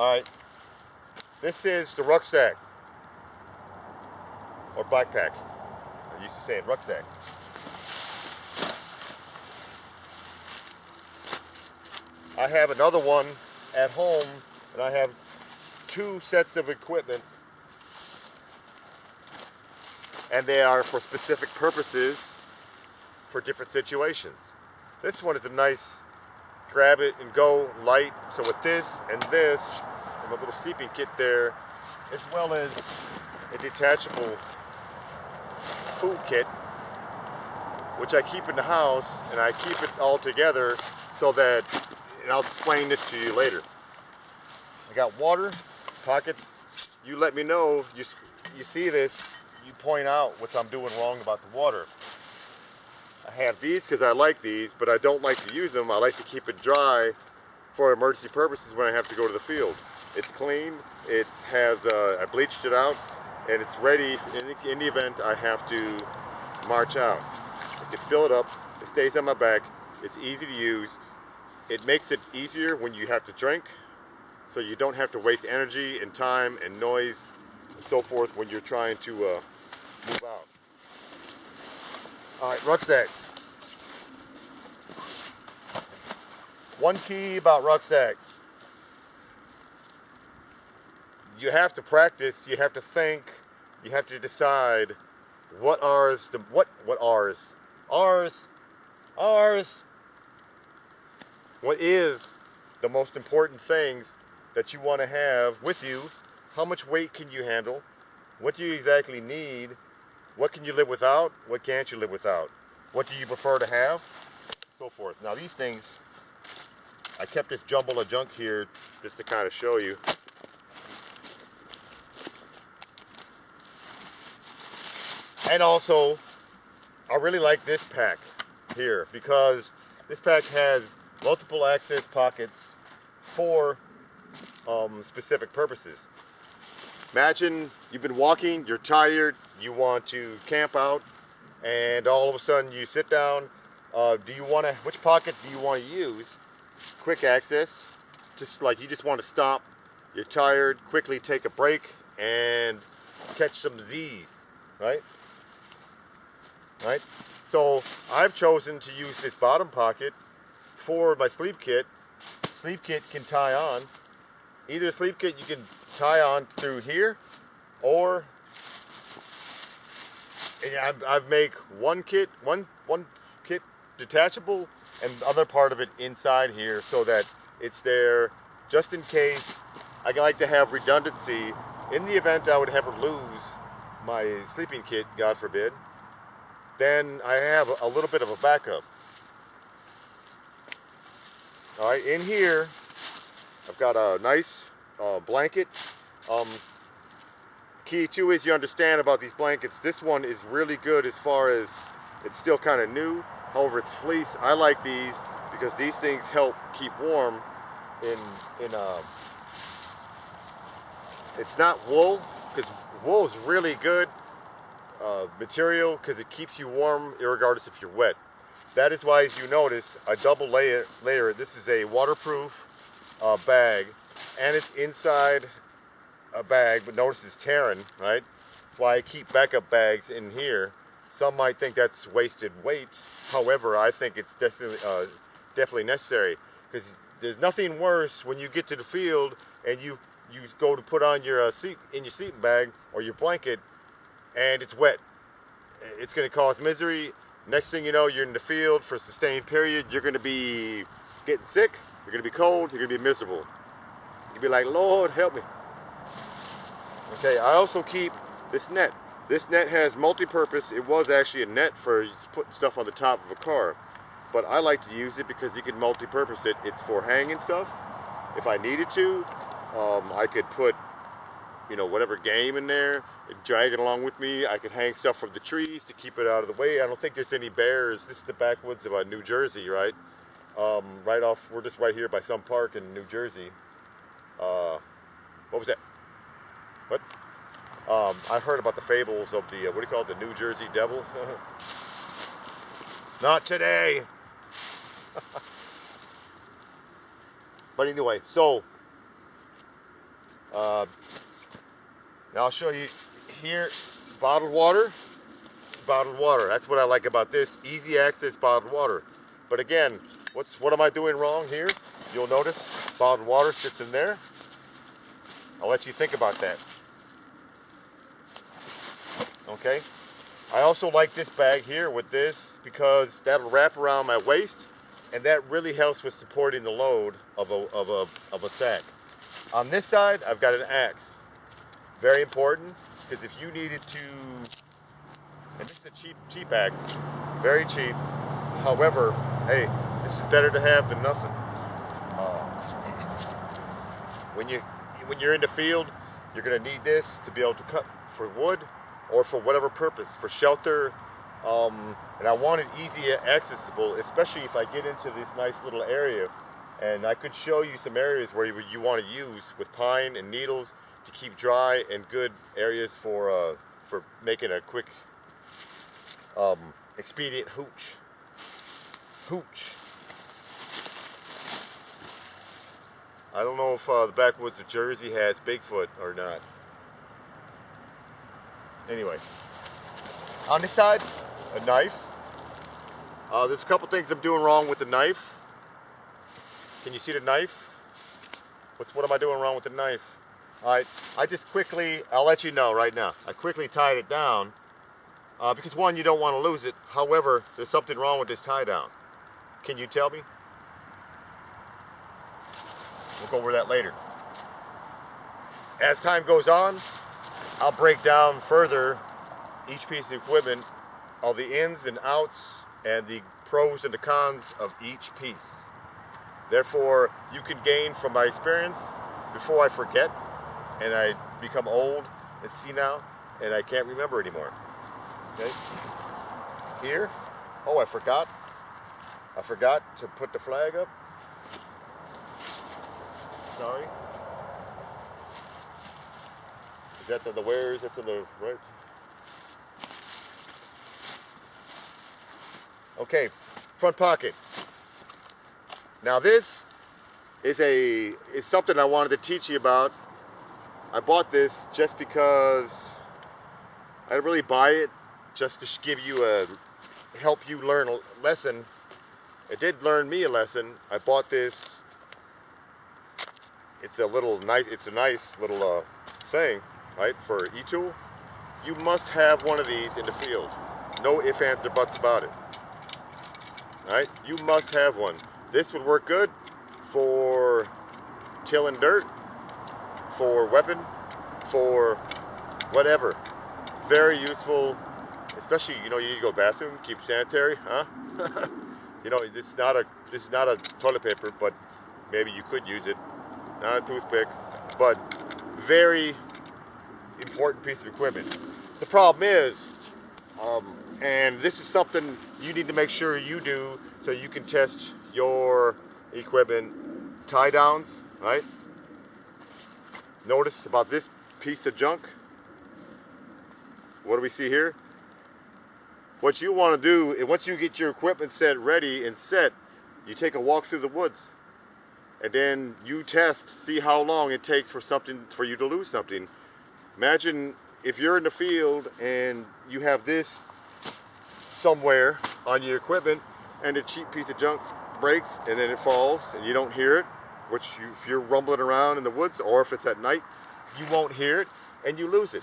Alright, this is the rucksack, or backpack. I used to say it, rucksack. I have another one at home, and I have two sets of equipment, and they are for specific purposes for different situations. This one is a nice grab it and go light. So with this and this, and my little sleeping kit there, as well as a detachable food kit, which I keep in the house, and I keep it all together so that, and I'll explain this to you later. I got water, pockets. You let me know, you see this, you point out what I'm doing wrong about the water. I have these because I like these, but I don't like to use them. I like to keep it dry for emergency purposes when I have to go to the field. It's clean, I bleached it out, and it's ready in the event I have to march out. I can fill it up, it stays on my back, it's easy to use. It makes it easier when you have to drink, so you don't have to waste energy and time and noise and so forth when you're trying to move out. Alright, rucksack. One key about rucksack. You have to practice, you have to think, you have to decide what is the most important things that you want to have with you. How much weight can you handle? What do you exactly need? What can you live without? What can't you live without? What do you prefer to have? So forth. Now these things, I kept this jumble of junk here just to kind of show you. And also, I really like this pack here because this pack has multiple access pockets for specific purposes. Imagine you've been walking, you're tired, you want to camp out, and all of a sudden you sit down. Which pocket do you want to use? Quick access, just like you just want to stop, you're tired, quickly take a break and catch some Z's, right? Right? So I've chosen to use this bottom pocket for my sleep kit. Sleep kit can tie on. Either sleep kit you can tie on through here, or I've make one kit detachable and the other part of it inside here so that it's there just in case. I like to have redundancy in the event I would ever lose my sleeping kit, God forbid. Then I have a little bit of a backup. All right, in here I've got a nice blanket. Key too is you understand about these blankets. This one is really good as far as it's still kind of new. However, it's fleece. I like these because these things help keep warm. It's not wool, because wool is really good material because it keeps you warm regardless if you're wet. That is why, as you notice, I double layer. This is a waterproof bag, and it's inside a bag, but notice it's tearing, right? That's why I keep backup bags in here. Some might think that's wasted weight. However, I think it's definitely necessary, because there's nothing worse when you get to the field and you go to put on your sleeping bag or your blanket and it's wet. It's going to cause misery. Next thing you know, you're in the field for a sustained period. You're going to be getting sick. You're going to be cold. You're going to be miserable. You'll be like, Lord, help me. Okay, I also keep this net. This net has multi-purpose. It was actually a net for putting stuff on the top of a car, but I like to use it because you can multi-purpose it. It's for hanging stuff. If I needed to, I could put, whatever game in there, drag it along with me. I could hang stuff from the trees to keep it out of the way. I don't think there's any bears. This is the backwoods of New Jersey, right? We're just right here by some park in New Jersey. What was that? What? I've heard about the fables of the, the New Jersey Devil. Not today. But anyway, so Now I'll show you here, bottled water. Bottled water. That's what I like about this. Easy access bottled water. But again, what am I doing wrong here? You'll notice bottled water sits in there. I'll let you think about that. Okay. I also like this bag here with this because that'll wrap around my waist, and that really helps with supporting the load of a sack. On this side, I've got an axe. Very important, because if you needed to, and this is a cheap axe, very cheap. However, hey, this is better to have than nothing. When you're in the field, you're gonna need this to be able to cut for wood or for whatever purpose, for shelter. And I want it easy accessible, especially if I get into this nice little area. And I could show you some areas where you want to use with pine and needles to keep dry, and good areas for making a quick, expedient hooch. I don't know if the backwoods of Jersey has Bigfoot or not. Anyway, on this side, a knife. There's a couple things I'm doing wrong with the knife. Can you see the knife? What am I doing wrong with the knife? Alright, I'll let you know right now. I quickly tied it down because one, you don't want to lose it. However, there's something wrong with this tie down. Can you tell me? We'll go over that later. As time goes on, I'll break down further each piece of equipment, all the ins and outs, and the pros and the cons of each piece. Therefore, you can gain from my experience before I forget and I become old and senile and I can't remember anymore. Okay? Here, oh, I forgot to put the flag up. Sorry. Is that the where is that to the right? Okay, front pocket. Now this is something I wanted to teach you about. I bought this just because I didn't really buy it just to give you help you learn a lesson. It did learn me a lesson. I bought this. It's a nice little thing, right, for e-tool. You must have one of these in the field. No ifs, ands, or buts about it. All right, you must have one. This would work good for tilling dirt, for weapon, for whatever. Very useful, especially, you need to go bathroom, keep sanitary, huh? This is not a toilet paper, but maybe you could use it. Not a toothpick, but very important piece of equipment. The problem is, and this is something you need to make sure you do so you can test your equipment, tie downs, right? Notice about this piece of junk. What do we see here? What you want to do is, once you get your equipment set ready and set, you take a walk through the woods, and then you test, see how long it takes for you to lose something. Imagine if you're in the field and you have this somewhere on your equipment, and a cheap piece of junk breaks and then it falls and you don't hear it, if you're rumbling around in the woods, or if it's at night, you won't hear it and you lose it.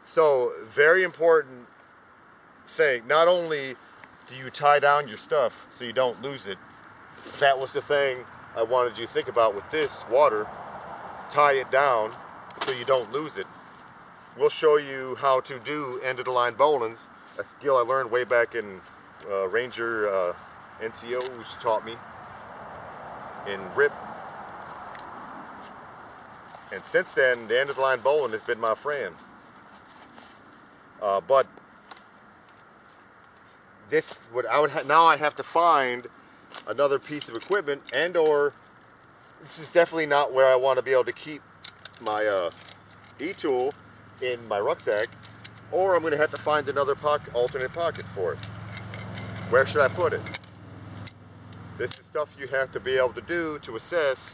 So very important thing. Not only do you tie down your stuff so you don't lose it, that was the thing I wanted you to think about with this water. Tie it down so you don't lose it. We'll show you how to do end-of-the-line bowlings, a skill I learned way back in Ranger NCOs taught me in RIP. And since then, the end-of-the-line bowling has been my friend. But now I have to find another piece of equipment, or this is definitely not where I want to be able to keep my e-tool in my rucksack, or I'm going to have to find another alternate pocket for it. Where should I put it? This is stuff you have to be able to do to assess